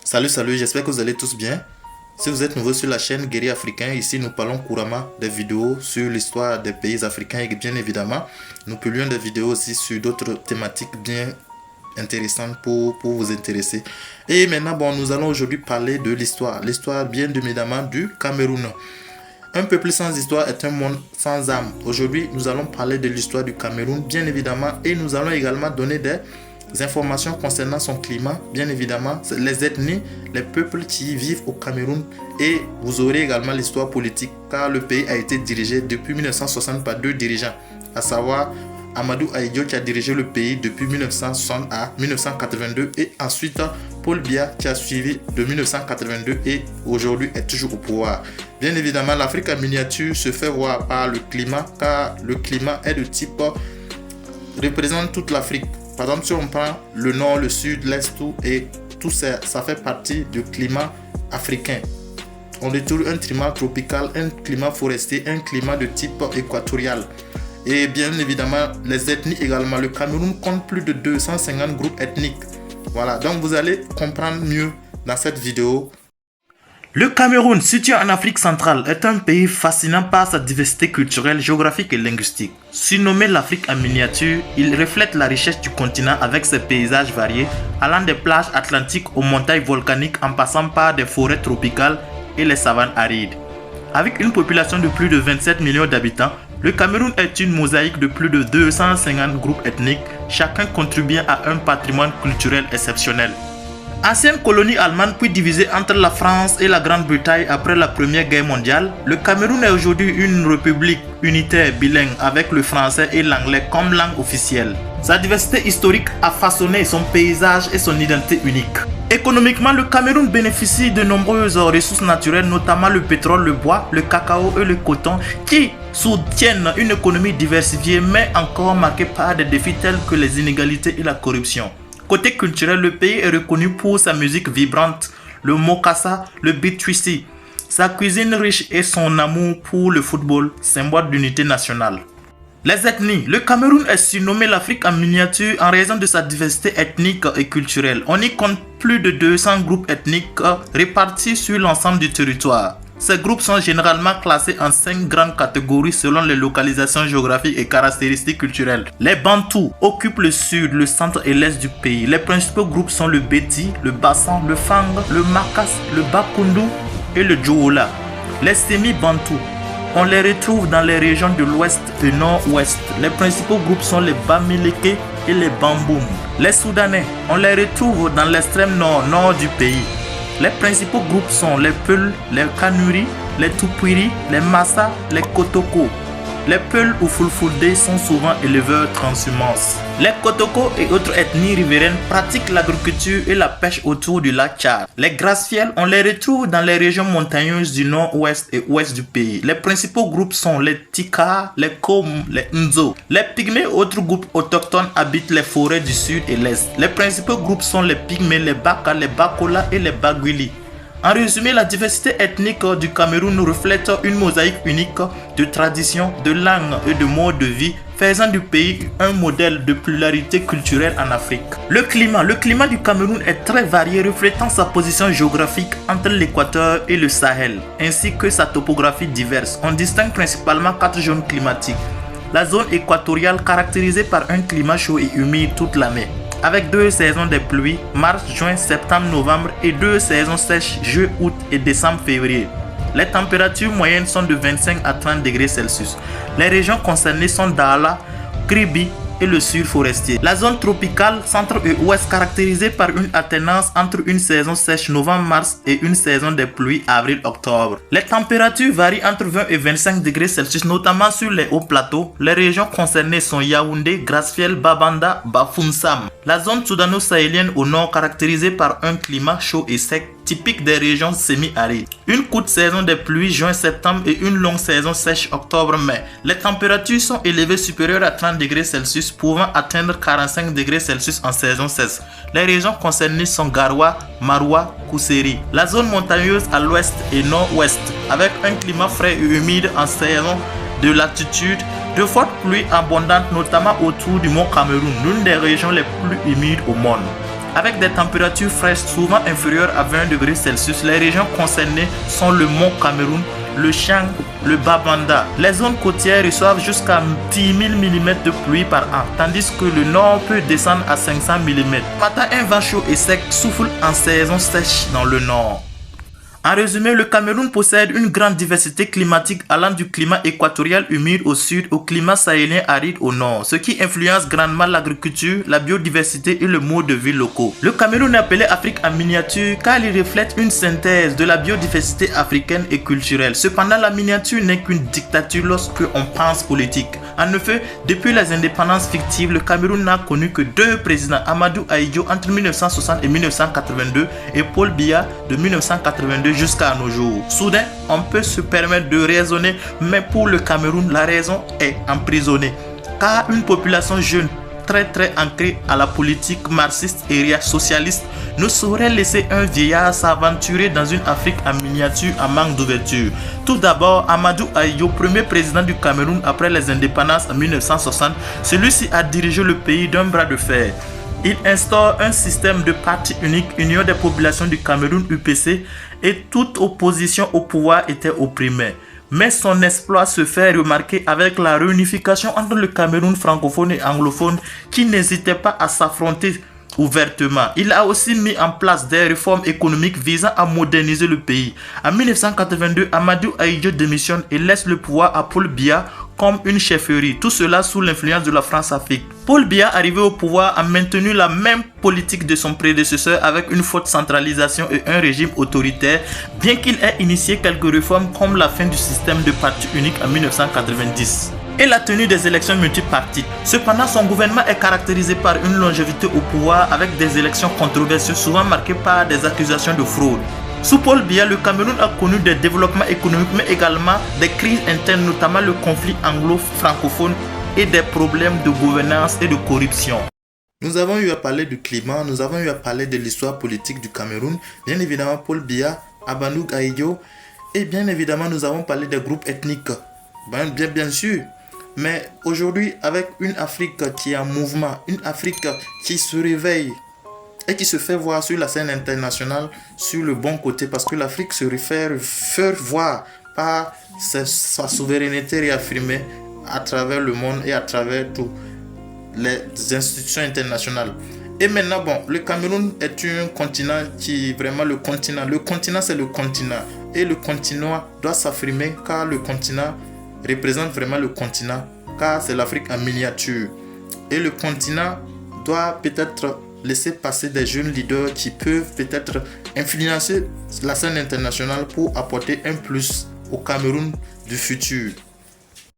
Salut, j'espère que vous allez tous bien. Si vous êtes nouveau sur la chaîne Guerrier Africain, ici nous parlons couramment des vidéos sur l'histoire des pays africains et bien évidemment, nous publions des vidéos aussi sur d'autres thématiques bien intéressantes pour vous intéresser. Et maintenant, nous allons aujourd'hui parler de l'histoire. L'histoire bien évidemment du Cameroun. Un peuple sans histoire est un monde sans âme. Aujourd'hui, nous allons parler de l'histoire du Cameroun, bien évidemment, et nous allons également donner des informations concernant son climat, bien évidemment, les ethnies, les peuples qui vivent au Cameroun, et vous aurez également l'histoire politique, car le pays a été dirigé depuis 1960 par deux dirigeants, à savoir Amadou Ahidjo qui a dirigé le pays depuis 1960 à 1982 et ensuite Paul Biya qui a suivi de 1982 et aujourd'hui est toujours au pouvoir. Bien évidemment, l'Afrique en miniature se fait voir par le climat, car le climat est de type représente toute l'Afrique. Par exemple, si on prend le nord, le sud, l'est, tout, et tout ça, ça fait partie du climat africain. On retrouve un climat tropical, un climat forestier, un climat de type équatorial. Et bien évidemment, les ethnies également. Le Cameroun compte plus de 250 groupes ethniques. Voilà, donc vous allez comprendre mieux dans cette vidéo. Le Cameroun, situé en Afrique centrale, est un pays fascinant par sa diversité culturelle, géographique et linguistique. Surnommé l'Afrique en miniature, il reflète la richesse du continent avec ses paysages variés, allant des plages atlantiques aux montagnes volcaniques en passant par des forêts tropicales et les savanes arides. Avec une population de plus de 27 millions d'habitants, le Cameroun est une mosaïque de plus de 250 groupes ethniques, chacun contribuant à un patrimoine culturel exceptionnel. Ancienne colonie allemande puis divisée entre la France et la Grande-Bretagne après la Première Guerre mondiale, le Cameroun est aujourd'hui une république unitaire bilingue avec le français et l'anglais comme langue officielle. Sa diversité historique a façonné son paysage et son identité unique. Économiquement, le Cameroun bénéficie de nombreuses ressources naturelles, notamment le pétrole, le bois, le cacao et le coton, qui soutiennent une économie diversifiée mais encore marquée par des défis tels que les inégalités et la corruption. Côté culturel, le pays est reconnu pour sa musique vibrante, le mokassa, le beat twisty, sa cuisine riche et son amour pour le football, symbole d'unité nationale. Les ethnies. Le Cameroun est surnommé l'Afrique en miniature en raison de sa diversité ethnique et culturelle. On y compte plus de 200 groupes ethniques répartis sur l'ensemble du territoire. Ces groupes sont généralement classés en 5 grandes catégories selon les localisations géographiques et caractéristiques culturelles. Les Bantous occupent le sud, le centre et l'est du pays. Les principaux groupes sont le Beti, le Bassan, le Fang, le Makas, le Bakundu et le Djoola. Les Semi-Bantous, on les retrouve dans les régions de l'ouest et nord-ouest. Les principaux groupes sont les Bamileke et les Bamboum. Les Soudanais, on les retrouve dans l'extrême nord du pays. Les principaux groupes sont les Peuls, les Kanuri, les Tupiri, les Massa, les Kotoko. Les Peuls ou Fulfulde sont souvent éleveurs transhumance. Les Kotoko et autres ethnies riveraines pratiquent l'agriculture et la pêche autour du lac Tchad. Les Graciels, on les retrouve dans les régions montagneuses du nord-ouest et ouest du pays. Les principaux groupes sont les Tika, les Kom, les Nzo. Les Pygmées, autres groupes autochtones, habitent les forêts du sud et l'est. Les principaux groupes sont les Pygmées, les Baka, les Bakola et les Bagwili. En résumé, la diversité ethnique du Cameroun reflète une mosaïque unique de traditions, de langues et de modes de vie, faisant du pays un modèle de pluralité culturelle en Afrique. Le climat du Cameroun est très varié, reflétant sa position géographique entre l'équateur et le Sahel, ainsi que sa topographie diverse. On distingue principalement 4 zones climatiques. La zone équatoriale caractérisée par un climat chaud et humide toute l'année, avec 2 saisons des pluies, mars, juin, septembre, novembre, et 2 saisons sèches, juillet, août et décembre, février. Les températures moyennes sont de 25 à 30 degrés Celsius. Les régions concernées sont Daala, Kribi et le sud forestier. La zone tropicale centre et ouest caractérisée par une alternance entre une saison sèche novembre-mars et une saison des pluies avril-octobre. Les températures varient entre 20 et 25 degrés Celsius, notamment sur les hauts plateaux. Les régions concernées sont Yaoundé, Grasfiel, Babanda, Bafounsam. La zone soudano-sahélienne au nord caractérisée par un climat chaud et sec, typique des régions semi-arides. Une courte saison des pluies juin-septembre et une longue saison sèche octobre-mai. Les températures sont élevées supérieures à 30 degrés Celsius, pouvant atteindre 45 degrés Celsius en saison sèche. Les régions concernées sont Garoua, Maroua, Kousséri. La zone montagneuse à l'ouest et nord-ouest, avec un climat frais et humide en saison de latitude, de fortes pluies abondantes notamment autour du mont Cameroun, l'une des régions les plus humides au monde. Avec des températures fraîches souvent inférieures à 20 degrés Celsius, les régions concernées sont le Mont Cameroun, le Chang, le Bas-Banda. Les zones côtières reçoivent jusqu'à 10 000 mm de pluie par an, tandis que le nord peut descendre à 500 mm. Matin, un vent chaud et sec souffle en saison sèche dans le nord. En résumé, le Cameroun possède une grande diversité climatique allant du climat équatorial humide au sud au climat sahélien aride au nord, ce qui influence grandement l'agriculture, la biodiversité et le mode de vie locaux. Le Cameroun est appelé Afrique en miniature car il reflète une synthèse de la biodiversité africaine et culturelle. Cependant, la miniature n'est qu'une dictature lorsque on pense politique. En effet, depuis les indépendances fictives, le Cameroun n'a connu que 2 présidents, Amadou Ahidjo entre 1960 et 1982 et Paul Biya de 1982 jusqu'à nos jours. Soudain, on peut se permettre de raisonner, mais pour le Cameroun, la raison est emprisonnée. Car une population jeune, très ancrée à la politique marxiste et socialiste, ne saurait laisser un vieillard s'aventurer dans une Afrique en miniature en manque d'ouverture. Tout d'abord, Amadou Ahidjo, premier président du Cameroun après les indépendances en 1960, celui-ci a dirigé le pays d'un bras de fer. Il instaure un système de parti unique, Union des populations du Cameroun UPC, et toute opposition au pouvoir était opprimée. Mais son exploit se fait remarquer avec la réunification entre le Cameroun francophone et anglophone qui n'hésitait pas à s'affronter ouvertement. Il a aussi mis en place des réformes économiques visant à moderniser le pays. En 1982, Amadou Ahidjo démissionne et laisse le pouvoir à Paul Biya comme une chefferie, tout cela sous l'influence de la France-Afrique. Paul Biya, arrivé au pouvoir, a maintenu la même politique de son prédécesseur avec une forte centralisation et un régime autoritaire, bien qu'il ait initié quelques réformes comme la fin du système de parti unique en 1990 et la tenue des élections multipartites. Cependant, son gouvernement est caractérisé par une longévité au pouvoir avec des élections controversées souvent marquées par des accusations de fraude. Sous Paul Biya, le Cameroun a connu des développements économiques mais également des crises internes, notamment le conflit anglo-francophone et des problèmes de gouvernance et de corruption. Nous avons eu à parler du climat, nous avons eu à parler de l'histoire politique du Cameroun, bien évidemment Paul Biya, Amadou Ahidjo, et bien évidemment nous avons parlé des groupes ethniques. Bien sûr. Mais aujourd'hui, avec une Afrique qui est en mouvement, une Afrique qui se réveille et qui se fait voir sur la scène internationale sur le bon côté, parce que l'Afrique se fait voir par sa souveraineté réaffirmée à travers le monde et à travers toutes les institutions internationales. Et maintenant, le Cameroun est un continent qui est vraiment le continent. Le continent, c'est le continent. Et le continent doit s'affirmer car le continent représente vraiment le continent, car c'est l'Afrique en miniature. Et le continent doit peut-être laisser passer des jeunes leaders qui peuvent peut-être influencer la scène internationale pour apporter un plus au Cameroun du futur.